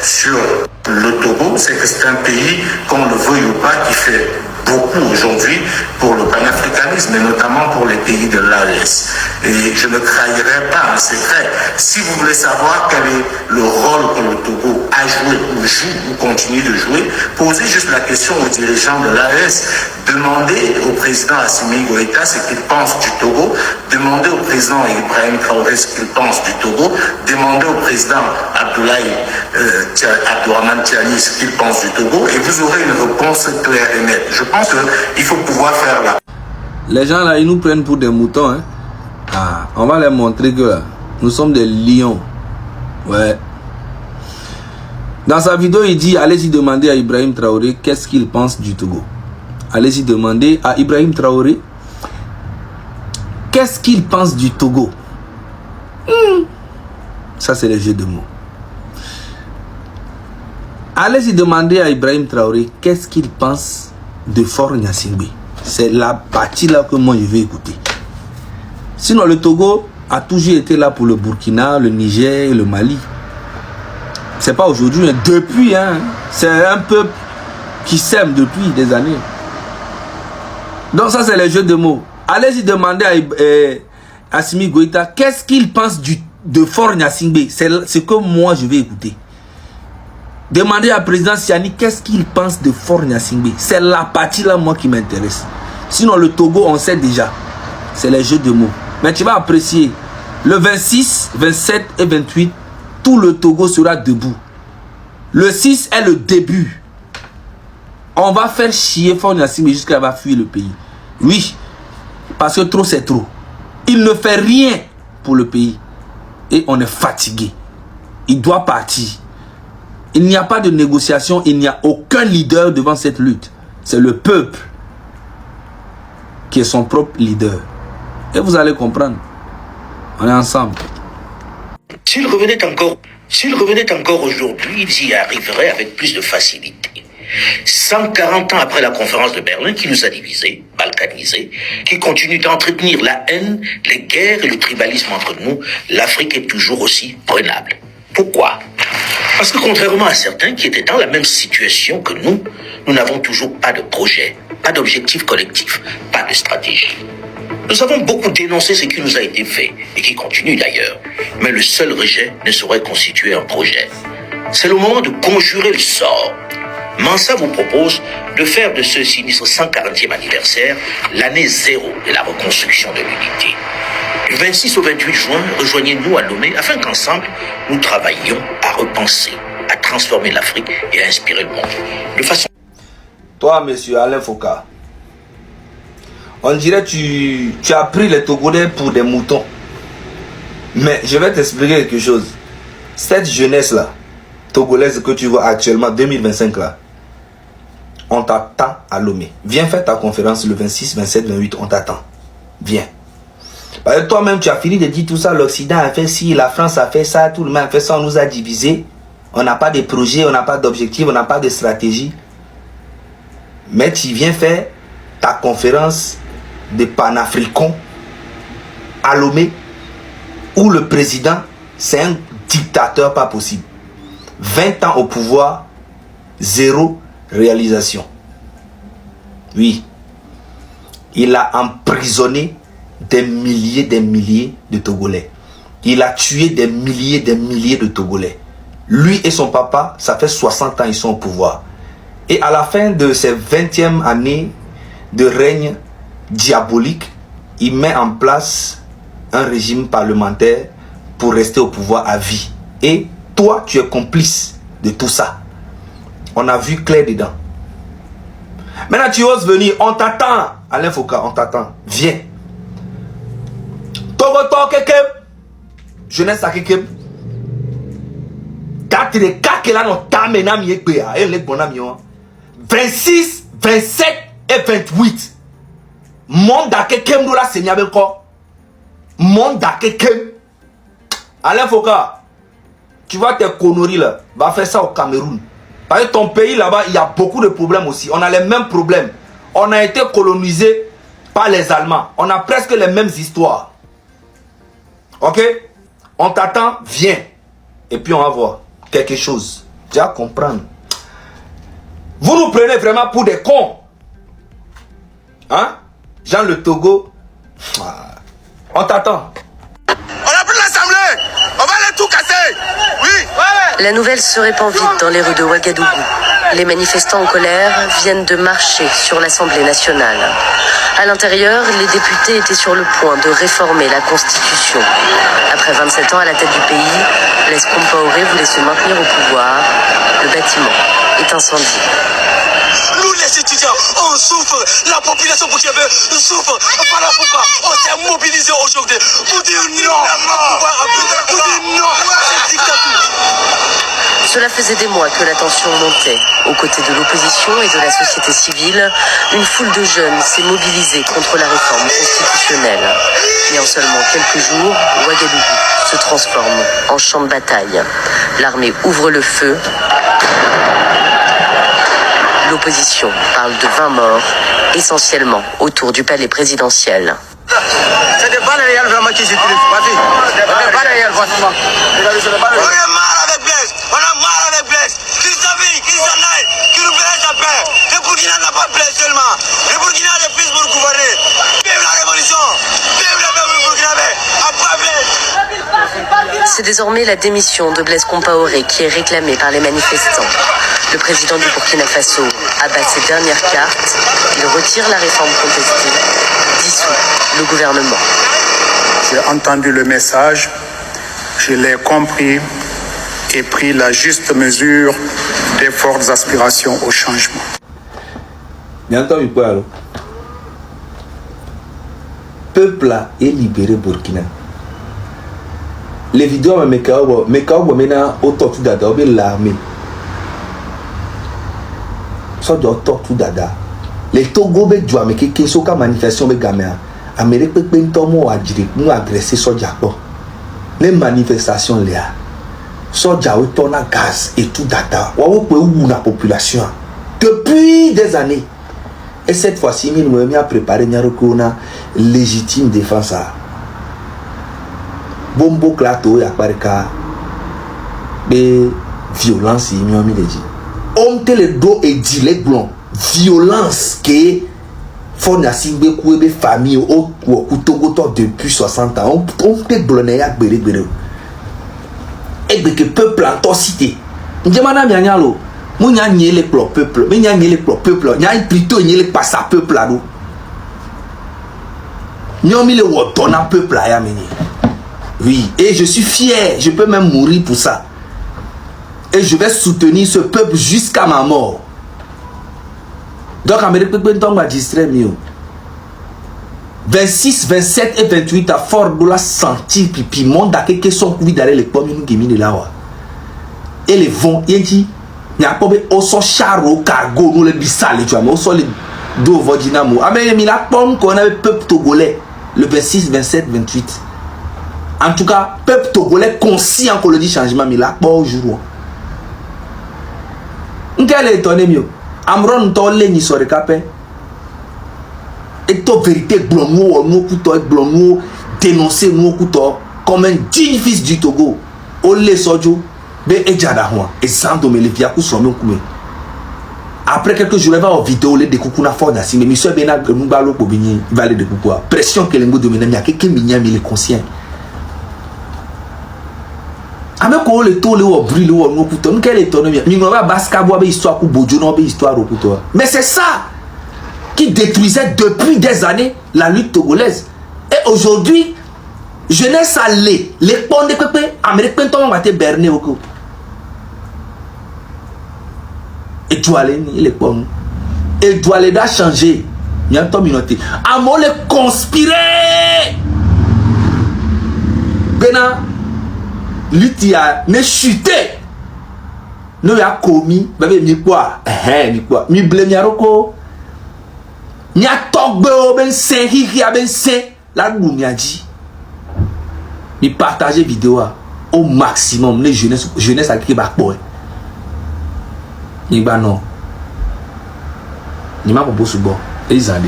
sur le Togo, c'est que c'est un pays, qu'on le veuille ou pas, qui fait beaucoup aujourd'hui pour le panafricanisme et notamment pour les pays de l'AES. Et je ne trahirai pas un secret. Si vous voulez savoir quel est le rôle que le Togo a joué ou joue ou continue de jouer, posez juste la question aux dirigeants de l'AES. Demandez au président Assimi Goïta ce qu'il pense du Togo. Demandez au président Ibrahim Traoré ce qu'il pense du Togo. Demandez au président Abdourahmane Tiani ce qu'il pense du Togo et vous aurez une réponse claire et nette. Je pense qu'il faut pouvoir faire là. Les gens là, ils nous prennent pour des moutons. Hein? Ah, on va leur montrer que nous sommes des lions. Ouais. Dans sa vidéo, il dit, allez-y demander à Ibrahim Traoré qu'est-ce qu'il pense du Togo. Allez-y demander à Ibrahim Traoré qu'est-ce qu'il pense du Togo. Ça, c'est le jeu de mots. Allez-y demander à Ibrahim Traoré qu'est-ce qu'il pense de Fort Gnassingbé. C'est la partie là que moi je vais écouter. Sinon, le Togo a toujours été là pour le Burkina, le Niger et le Mali. C'est pas aujourd'hui, mais depuis, hein, c'est un peuple qui s'aime depuis des années. Donc ça, c'est le jeu de mots. Allez-y demander à Assimi Goïta qu'est-ce qu'il pense de Fort Gnassingbé. C'est ce que moi je vais écouter. Demandez à président Siani qu'est-ce qu'il pense de Fort Gnassingbé. C'est la partie là moi qui m'intéresse. Sinon le Togo on sait déjà. C'est les jeux de mots. Mais tu vas apprécier. Le 26, 27 et 28, tout le Togo sera debout. Le 6 est le début. On va faire chier Fort Gnassingbé jusqu'à ce qu'elle va fuir le pays. Oui. Parce que trop c'est trop. Il ne fait rien pour le pays. Et on est fatigué. Il doit partir. Il n'y a pas de négociation, il n'y a aucun leader devant cette lutte. C'est le peuple qui est son propre leader. Et vous allez comprendre. On est ensemble. S'il revenait encore aujourd'hui, ils y arriveraient avec plus de facilité. 140 ans après la conférence de Berlin qui nous a divisés, balkanisés, qui continue d'entretenir la haine, les guerres et le tribalisme entre nous, l'Afrique est toujours aussi prenable. Pourquoi ? Parce que contrairement à certains qui étaient dans la même situation que nous n'avons toujours pas de projet, pas d'objectif collectif, pas de stratégie. Nous avons beaucoup dénoncé ce qui nous a été fait, et qui continue d'ailleurs, mais le seul rejet ne saurait constituer un projet. C'est le moment de conjurer le sort. Mansa vous propose de faire de ce sinistre 140e anniversaire l'année zéro de la reconstruction de l'unité. Du 26 au 28 juin, rejoignez-nous à Lomé afin qu'ensemble, nous travaillions à repenser, à transformer l'Afrique et à inspirer le monde. De façon... Toi, monsieur Alain Foucault, on dirait que tu as pris les Togolais pour des moutons. Mais je vais t'expliquer quelque chose. Cette jeunesse-là, togolaise que tu vois actuellement, 2025 là, on t'attend à Lomé. Viens faire ta conférence le 26, 27, 28, on t'attend. Viens. Parce que toi-même, tu as fini de dire tout ça. L'Occident a fait ci, la France a fait ça, tout le monde a fait ça, on nous a divisés. On n'a pas de projet, on n'a pas d'objectif, on n'a pas de stratégie. Mais tu viens faire ta conférence de panafricains à Lomé, où le président, c'est un dictateur pas possible. 20 ans au pouvoir, zéro réalisation. Oui. Il a emprisonné des milliers de Togolais. Il a tué des milliers de Togolais. Lui et son papa, ça fait 60 ans ils sont au pouvoir. Et à la fin de ses 20e année de règne diabolique, il met en place un régime parlementaire pour rester au pouvoir à vie. Et toi, tu es complice de tout ça. On a vu clair dedans. Maintenant, tu oses venir. On t'attend. Alain Foucault, on t'attend. Viens. Togoto Kekem. Jeunesse à Kekem. 26, 27 et 28. Monde à Kekem nous la Seigneur encore. Monde à Kekem. Alain Foucault, tu vois tes conneries là. Va faire ça au Cameroun. Parce que ton pays là-bas, il y a beaucoup de problèmes aussi. On a les mêmes problèmes. On a été colonisé par les Allemands. On a presque les mêmes histoires. Ok? On t'attend, viens. Et puis on va voir quelque chose. Tu vas comprendre. Vous nous prenez vraiment pour des cons. Hein? Jean le Togo. On t'attend. On a pris l'Assemblée. On va aller tout casser. Oui. La nouvelle se répand vite dans les rues de Ouagadougou. Les manifestants en colère viennent de marcher sur l'Assemblée nationale. À l'intérieur, les députés étaient sur le point de réformer la Constitution. Après 27 ans à la tête du pays, Blaise Compaoré voulait se maintenir au pouvoir. Le bâtiment est incendié. Nous les étudiants, on souffre. La population burkinabé souffre. Voilà pourquoi on s'est mobilisé aujourd'hui pour dire non. Pour dire non à cette dictature. Cela faisait des mois que la tension montait. Aux côtés de l'opposition et de la société civile, une foule de jeunes s'est mobilisée contre la réforme constitutionnelle. Mais en seulement quelques jours, Ouagadougou se transforme en champ de bataille. L'armée ouvre le feu. L'opposition parle de 20 morts, essentiellement autour du palais présidentiel. C'est des balles réelles vraiment qui s'utilisent. Vas-y. C'est des balles réelles, vraiment. On est marre avec Blaise. On a marre avec Blaise. Qu'ils s'habillent, qu'ils s'en aillent, qu'ils nous laissent la paix. Le Burkina n'a pas Blaise seulement. Le Burkina a des fils pour gouverner. Vive la révolution. Vive le peuple burkinabé. Après Blaise. C'est désormais la démission de Blaise Compaoré qui est réclamée par les manifestants. Le président du Burkina Faso abat ses dernières cartes. Il retire la réforme contestée, dissout le gouvernement. J'ai entendu le message, je l'ai compris et pris la juste mesure des fortes aspirations au changement. Bientôt, il peut alors. Peuple est libéré Burkina. Les vidéos me maintenant au tortu dada l'armée. Ça doit tortu dada. Les Togo be joie mais qui sont comme manifestation be gamin. Amérique peut pentomo a dire nous agresser soja quoi. Les manifestations là. Soja ou ton gaz et tout data. Ou peut où la population depuis des années. Et cette fois-ci, nous avons préparé une légitime défense. Bombo clato ya parika de violence y mi dit. On te le do et dit les blancs violence que faut na simbe ku be famille au Togo depuis 60 ans on te blonné ya gbere gbere. Et que peuple en cité. Ndemana mianyalo. Mu nya nyele pro peuple, mais nya nyele pro peuple, nya plutôt nyele pas sa peuple là do. Nyomi le wotona peuple là ya meni. Oui, et je suis fier, je peux même mourir pour ça. Et je vais soutenir ce peuple jusqu'à ma mort. Donc, Amérique peut magistrat mieux. 26, 27 et 28 à fort de la sentir, puis monde à quelques sont couvis d'aller les pommes, nous qui de là. Et les vents, il dit, il y a pas de son charo, cargo, nous les bissales, tu vois, mais au sol les deux vodinamo. Ah, mais il y a la pomme qu'on avait peuple togolais, le 26, 27, 28. En tout cas, peuple togolais conscient qu'on le dit changement, mais là, pas aujourd'hui. Quel est étonné mieux? Amron tolle ni sore capé. Et to vérité blongo, nous couteau blongo, dénoncer nous couteau comme un digne fils du Togo. Olé sojo, be ejada hwa. Et sans domé les viaku sur mon coup. Après quelques jours, il va en vidéo les découpes na fort d'assis. Mais monsieur Bena Mubalo pour venir, il va les découper. Pression que les mots dominent, il y a quelqu'un qui est conscient. Avec quoi le taux le brûle ou non couteau nous quelle autonomie mais on va basca boire histoire pour bojo non histoire au couteau mais c'est ça qui détruisait depuis des années la lutte togolaise et aujourd'hui jeunesse allée les ponts de pépé américain ton va te berner au coup et tu allais les ponts et tu allais da changer il y a une communauté à moi les conspirer bena Lutia ne chuté ne a commis bébé mi quoi mi blé mi aroko ni a togbe o ben sen hi a ben sen la dou mi a dit mi partager vidéo au maximum les jeunesse à qui ba boy ni ba non ni ma propose bon et ils allaient